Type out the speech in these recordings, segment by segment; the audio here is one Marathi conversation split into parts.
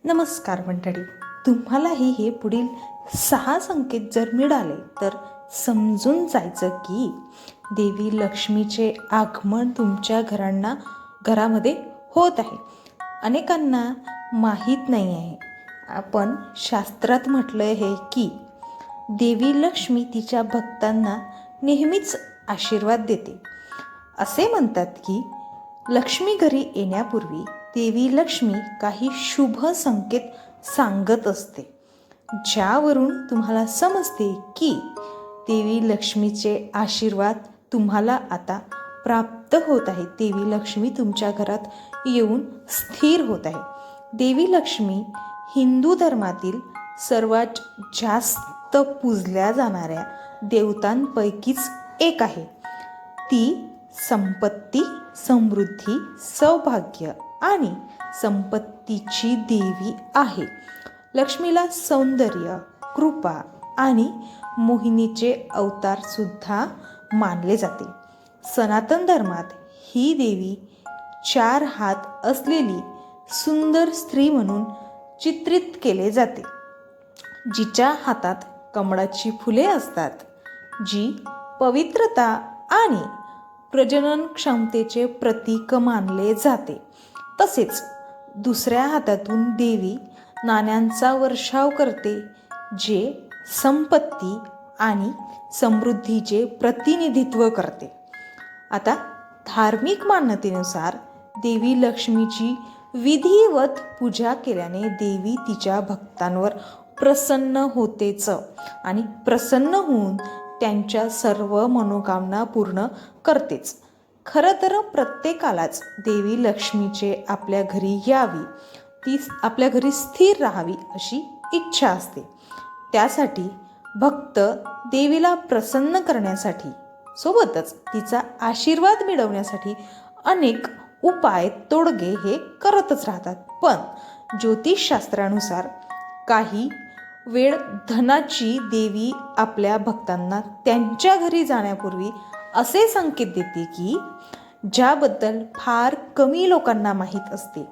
नमस्कार मंडळी, तुम्हालाही हे पुढील 6 संकेत जर मिळाले तर समजून जायचं की देवी लक्ष्मीचे आगमन तुमच्या घरामध्ये होत आहे. अनेकांना माहीत नाही आहे, पण शास्त्रात म्हटलं आहे की देवी लक्ष्मी तिच्या भक्तांना नेहमीच आशीर्वाद देते. असे म्हणतात की लक्ष्मी घरी येण्यापूर्वी देवी लक्ष्मी काही शुभ संकेत सांगत असते, ज्यावरून तुम्हाला समजते की देवी लक्ष्मीचे आशीर्वाद तुम्हाला आता प्राप्त होत आहे. देवी लक्ष्मी तुमच्या घरात येऊन स्थिर होत आहे. देवी लक्ष्मी हिंदू धर्मातील सर्वात जास्त पूजल्या जाणाऱ्या देवतांपैकीच एक आहे. ती संपत्ती, समृद्धी, सौभाग्य आणि संपत्तीची देवी आहे. लक्ष्मीला सौंदर्य, कृपा आणि मोहिनीचे अवतार सुद्धा मानले जाते. सनातन धर्मात ही देवी 4 हात असलेली सुंदर स्त्री म्हणून चित्रित केले जाते, जिच्या हातात कमळाची फुले असतात, जी पवित्रता आणि प्रजनन क्षमतेचे प्रतीक मानले जाते. तसेच दुसऱ्या हातातून देवी नाण्यांचा वर्षाव करते, जे संपत्ती आणि समृद्धीचे प्रतिनिधित्व करते. आता धार्मिक मान्यतेनुसार देवी लक्ष्मीची विधिवत पूजा केल्याने देवी तिच्या भक्तांवर प्रसन्न होतेच आणि प्रसन्न होऊन त्यांच्या सर्व मनोकामना पूर्ण करतेच. खरं तर प्रत्येकालाच देवी लक्ष्मीचे आपल्या घरी यावी, ती आपल्या घरी स्थिर राहावी अशी इच्छा असते. त्यासाठी भक्त देवीला प्रसन्न करण्यासाठी सोबतच तिचा आशीर्वाद मिळवण्यासाठी अनेक उपाय, तोडगे हे करतच राहतात. पण ज्योतिषशास्त्रानुसार काही वेळ धनाची देवी आपल्या भक्तांना त्यांच्या घरी जाण्यापूर्वी असे संकेत देते की ज्याबद्दल फार कमी लोकांना माहीत असते.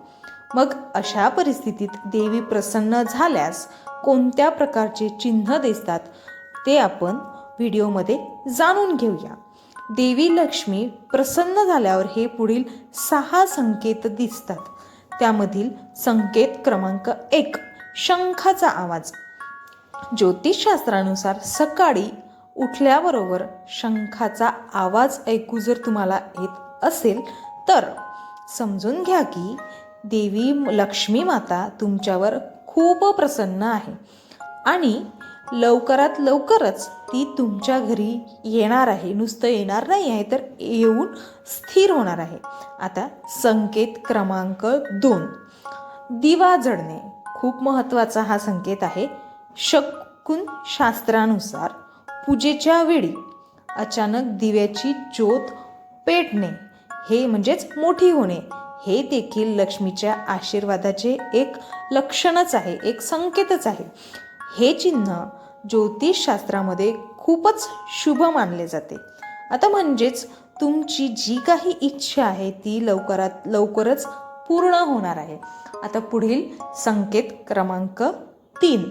मग अशा परिस्थितीत देवी प्रसन्न झाल्यास कोणत्या प्रकारचे चिन्ह दिसतात ते आपण व्हिडिओमध्ये जाणून घेऊया. देवी लक्ष्मी प्रसन्न झाल्यावर हे पुढील 6 संकेत दिसतात. त्यामधील संकेत क्रमांक 1, शंखाचा आवाज. ज्योतिषशास्त्रानुसार सकाळी उठल्याबरोबर शंखाचा आवाज ऐकू जर तुम्हाला येत असेल तर समजून घ्या की देवी लक्ष्मी माता तुमच्यावर खूप प्रसन्न आहे आणि लवकरात लवकरच ती तुमच्या घरी येणार आहे. नुसतं येणार नाही आहे तर येऊन स्थिर होणार आहे. आता संकेत क्रमांक 2, दिवा जळणे. खूप महत्त्वाचा हा संकेत आहे. शकुन शास्त्रानुसार पूजेच्या वेळी अचानक दिव्याची ज्योत पेटणे, हे म्हणजेच मोठी होणे, हे देखील लक्ष्मीच्या आशीर्वादाचे एक लक्षणच आहे, एक संकेतच आहे. हे चिन्ह ज्योतिषशास्त्रामध्ये खूपच शुभ मानले जाते. आता म्हणजेच तुमची जी काही इच्छा आहे ती लवकरात लवकरच पूर्ण होणार आहे. आता पुढील संकेत क्रमांक 3,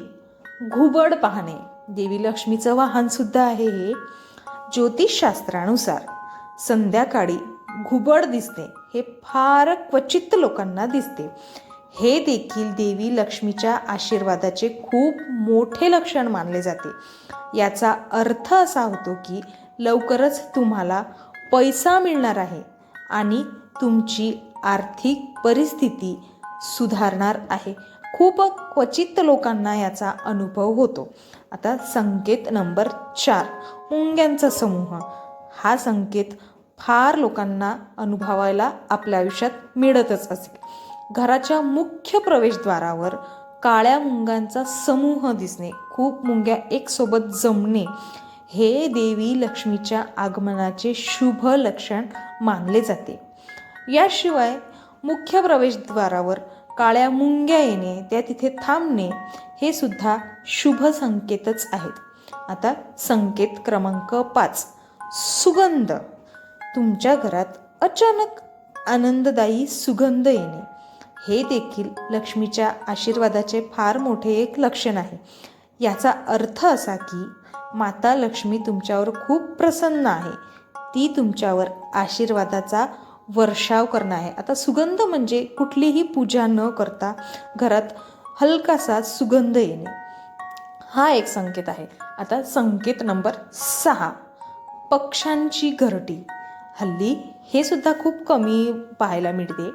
घुबड पाहणे. देवी लक्ष्मीचं वाहन सुद्धा आहे हे. ज्योतिषशास्त्रानुसार संध्याकाळी घुबड दिसणे हे फार क्वचित लोकांना दिसते. हे देखील देवी लक्ष्मीच्या आशीर्वादाचे खूप मोठे लक्षण मानले जाते. याचा अर्थ असा होतो की लवकरच तुम्हाला पैसा मिळणार आहे आणि तुमची आर्थिक परिस्थिती सुधारणार आहे. खूप क्वचित लोकांना याचा अनुभव होतो. आता संकेत नंबर 4, मुंग्यांचा समूह. हा संकेत फार लोकांना अनुभवायला आपल्या आयुष्यात मिळतच असेल. घराच्या मुख्य प्रवेशद्वारावर काळ्या मुंग्यांचा समूह दिसणे, खूप मुंग्या एकसोबत जमणे, हे देवी लक्ष्मीच्या आगमनाचे शुभ लक्षण मानले जाते. याशिवाय मुख्य प्रवेशद्वारावर काळ्या मुंग्या येणे, त्या तिथे थांबणे, हे सुद्धा शुभ संकेतच आहेत. आता संकेत क्रमांक 5, सुगंध. तुमच्या घरात अचानक आनंददायी सुगंध येणे, हे देखील लक्ष्मीच्या आशीर्वादाचे फार मोठे एक लक्षण आहे. याचा अर्थ असा की माता लक्ष्मी तुमच्यावर खूप प्रसन्न आहे. ती तुमच्यावर आशीर्वादाचा वर्षाव करणार आहे. आता सुगंध म्हणजे कुठलीही पूजा न करता घरात हलकासा सुगंध येणे, हा एक संकेत आहे. आता संकेत नंबर 6, पक्ष्यांची घरटी. हल्ली हे सुद्धा खूप कमी पाहायला मिळते.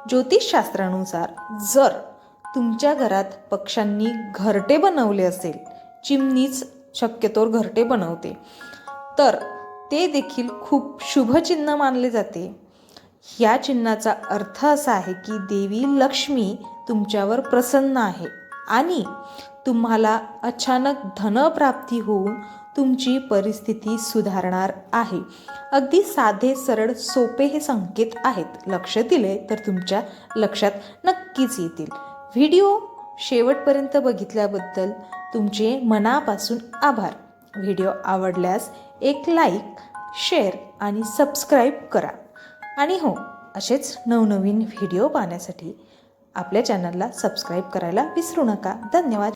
ज्योतिषशास्त्रानुसार जर तुमच्या घरात पक्ष्यांनी घरटे बनवले असेल, चिमणीच शक्यतोवर घरटे बनवते, तर ते देखील खूप शुभचिन्ह मानले जाते. या चिन्हाचा अर्थ असा आहे की देवी लक्ष्मी तुमच्यावर प्रसन्न आहे आणि तुम्हाला अचानक धनप्राप्ती होऊन तुमची परिस्थिती सुधारणार आहे. अगदी साधे सरळ सोपे हे संकेत आहेत. लक्ष दिले तर तुमच्या लक्षात नक्कीच येतील. व्हिडिओ शेवटपर्यंत बघितल्याबद्दल तुमचे मनापासून आभार. व्हिडिओ आवडल्यास एक लाईक, शेअर आणि सबस्क्राईब करा. आणि हो, असेच नवनवीन व्हिडिओ पाहण्यासाठी आपल्या चॅनलला सबस्क्राईब करायला विसरू नका. धन्यवाद.